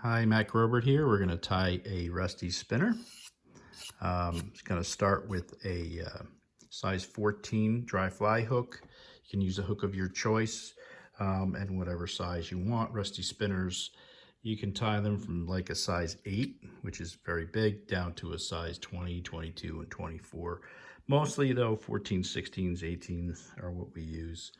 Hi, Matt Grobert here. We're going to tie a rusty spinner. It's going to start with a size 14 dry fly hook. You can use a hook of your choice and whatever size you want. Rusty spinners, you can tie them from like a size 8, which is very big, down to a size 20, 22, and 24. Mostly though, 14s, 16s, 18s are what we use.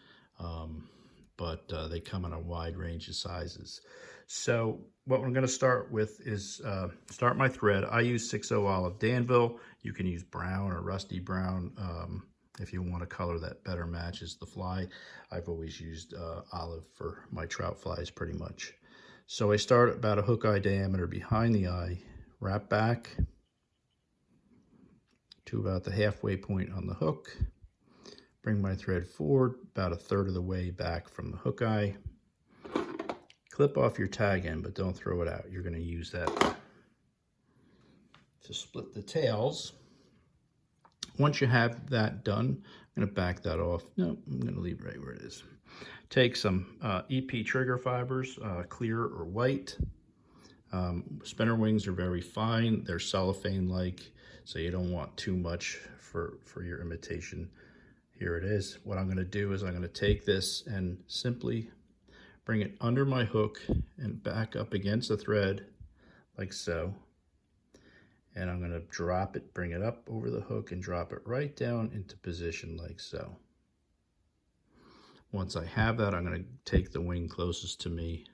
But they come in a wide range of sizes. So what we're going to start with is start my thread. I use 6/0 olive Danville. You can use brown or rusty brown if you want a color that better matches the fly. I've always used olive for my trout flies pretty much. So I start about a hook eye diameter behind the eye, wrap back to about the halfway point on the hook. Bring my thread forward about a third of the way back from the hook eye. Clip off your tag end, but don't throw it out. You're going to use that to split the tails. Once you have that done, I'm going to back that off. No, I'm going to leave it right where it is. Take some EP trigger fibers, clear or white. Spinner wings are very fine. They're cellophane-like, so you don't want too much for your imitation. Here it is. What I'm going to do is I'm going to take this and simply bring it under my hook and back up against the thread like so. And I'm going to drop it, bring it up over the hook and drop it right down into position like so. Once I have that, I'm going to take the wing closest to me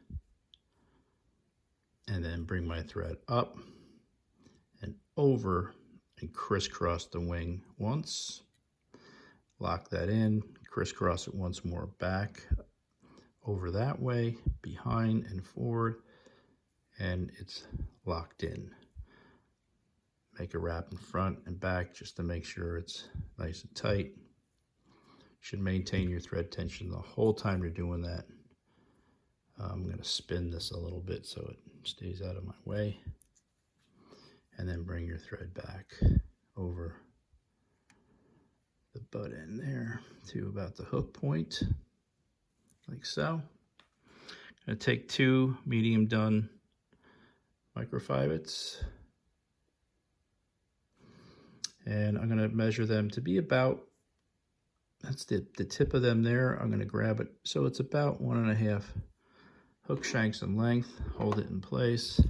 and then bring my thread up and over and crisscross the wing once. Lock that in, crisscross it once more back, over that way, behind and forward, and it's locked in. Make a wrap in front and back just to make sure it's nice and tight. You should maintain your thread tension the whole time you're doing that. I'm going to spin this a little bit so it stays out of my way. And then bring your thread back over the butt end there to about the hook point, like so. I'm going to take 2 medium done microfibers, and I'm going to measure them to be about, that's the tip of them there. I'm going to grab it so it's about 1.5 hook shanks in length, hold it in place,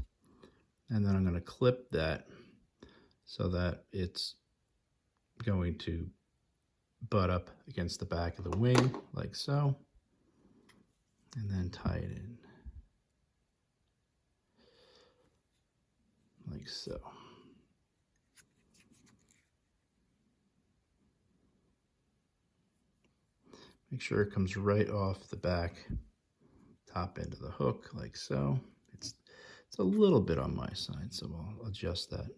and then I'm going to clip that so that it's going to butt up against the back of the wing like so, and then tie it in like so. Make sure it comes right off the back top end of the hook like so. It's a little bit on my side, so I'll adjust that.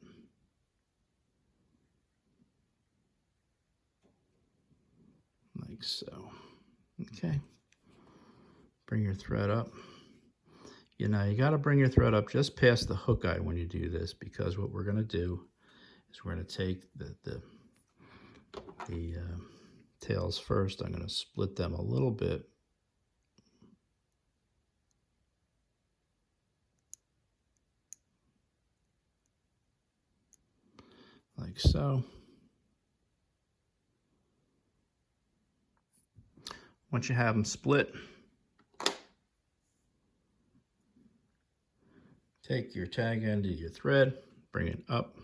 Like so. Okay. Bring your thread up. You got to bring your thread up just past the hook eye when you do this, because what we're going to do is we're going to take the tails first. I'm going to split them a little bit. Like so. Once you have them split, take your tag end of your thread, bring it up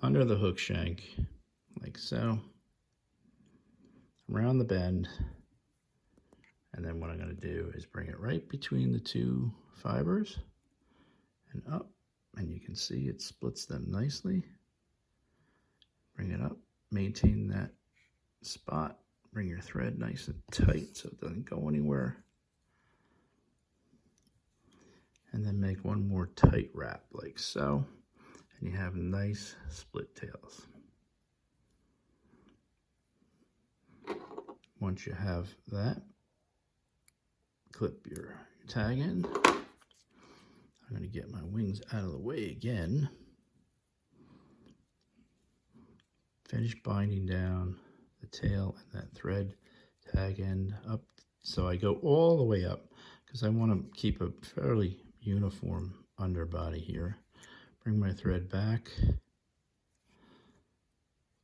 under the hook shank, like so, around the bend, and then what I'm going to do is bring it right between the 2 fibers and up, and you can see it splits them nicely. Bring it up, maintain that spot, bring your thread nice and tight so it doesn't go anywhere, and then make one more tight wrap like so, and you have nice split tails. Once you have that, clip your tag end. I'm going to get my wings out of the way again. Finish binding down the tail and that thread tag end up. So I go all the way up because I want to keep a fairly uniform underbody here. Bring my thread back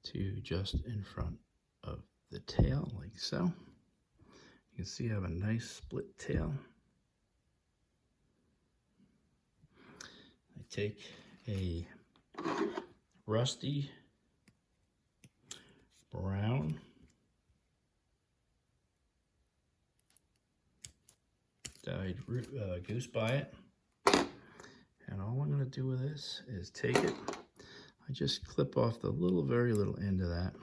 to just in front of the tail, like so. You can see I have a nice split tail. I take a rusty brown dyed goose by it, and all I'm going to do with this is take it. I just clip off the very little end of that,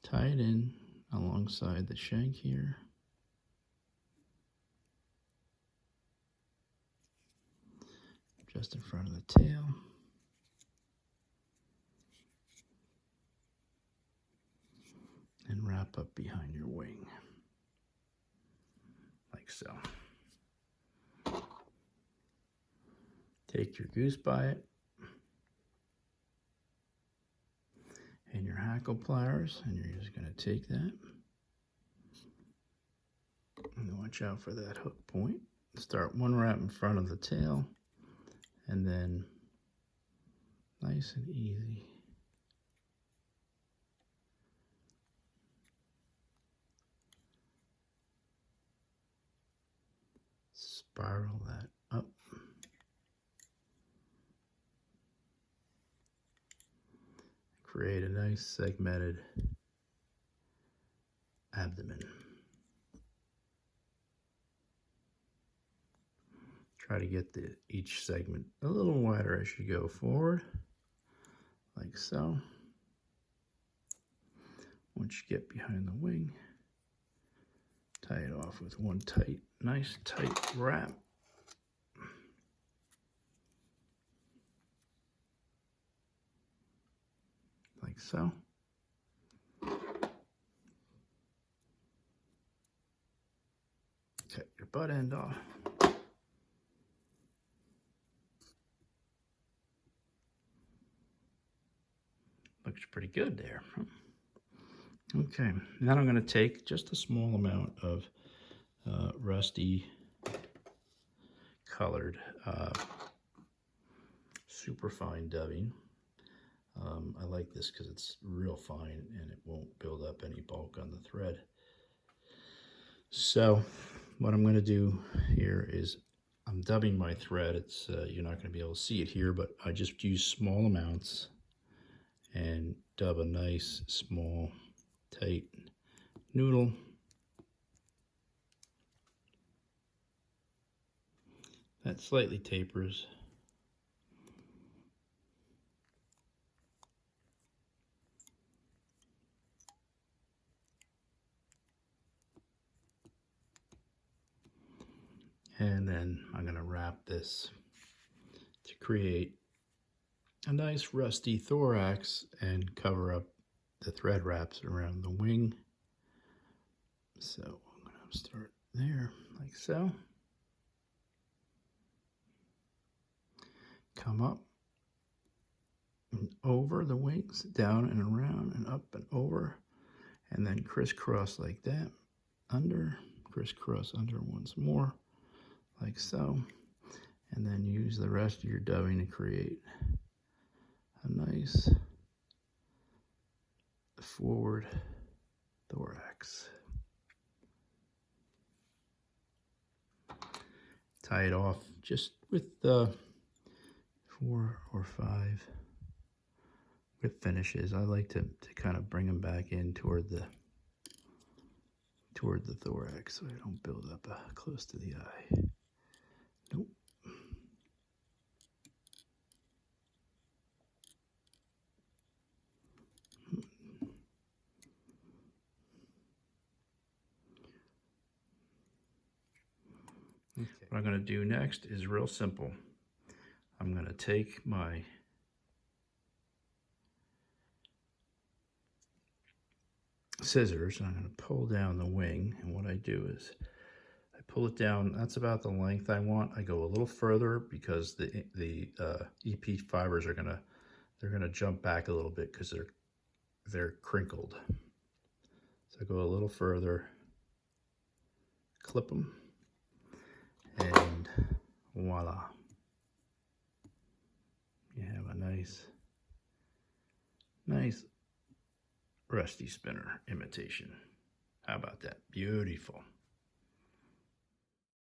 tie it in alongside the shank here, just in front of the tail. And wrap up behind your wing, like so. Take your goose by it and your hackle pliers, and you're just going to take that. And watch out for that hook point. Start one wrap in front of the tail, and then nice and easy. Spiral that up. Create a nice segmented abdomen. Try to get each segment a little wider as you go forward, like so. Once you get behind the wing, tie it off with one nice tight wrap. Like so. Cut your butt end off. Looks pretty good there. Okay, now I'm going to take just a small amount of rusty colored super fine dubbing. I like this because it's real fine and it won't build up any bulk on the thread. So what I'm going to do here is I'm dubbing my thread. It's you're not going to be able to see it here, but I just use small amounts and dub a nice small tight noodle. That slightly tapers. And then I'm going to wrap this to create a nice rusty thorax and cover up the thread wraps around the wing. So I'm going to start there, like so. Come up and over the wings, down and around and up and over, and then crisscross like that, under, crisscross under once more, like so, and then use the rest of your dubbing to create a nice forward thorax. Tie it off just with 4 or 5 whip finishes. I like to kind of bring them back in toward the thorax so I don't build up close to the eye. Nope. Okay. What I'm going to do next is real simple. I'm going to take my scissors and I'm going to pull down the wing, and what I do is I pull it down. That's about the length I want. I go a little further because the EP fibers are they're gonna jump back a little bit because they're crinkled. So I go a little further, flip them, and voila. You have a nice rusty spinner imitation. How about that? Beautiful.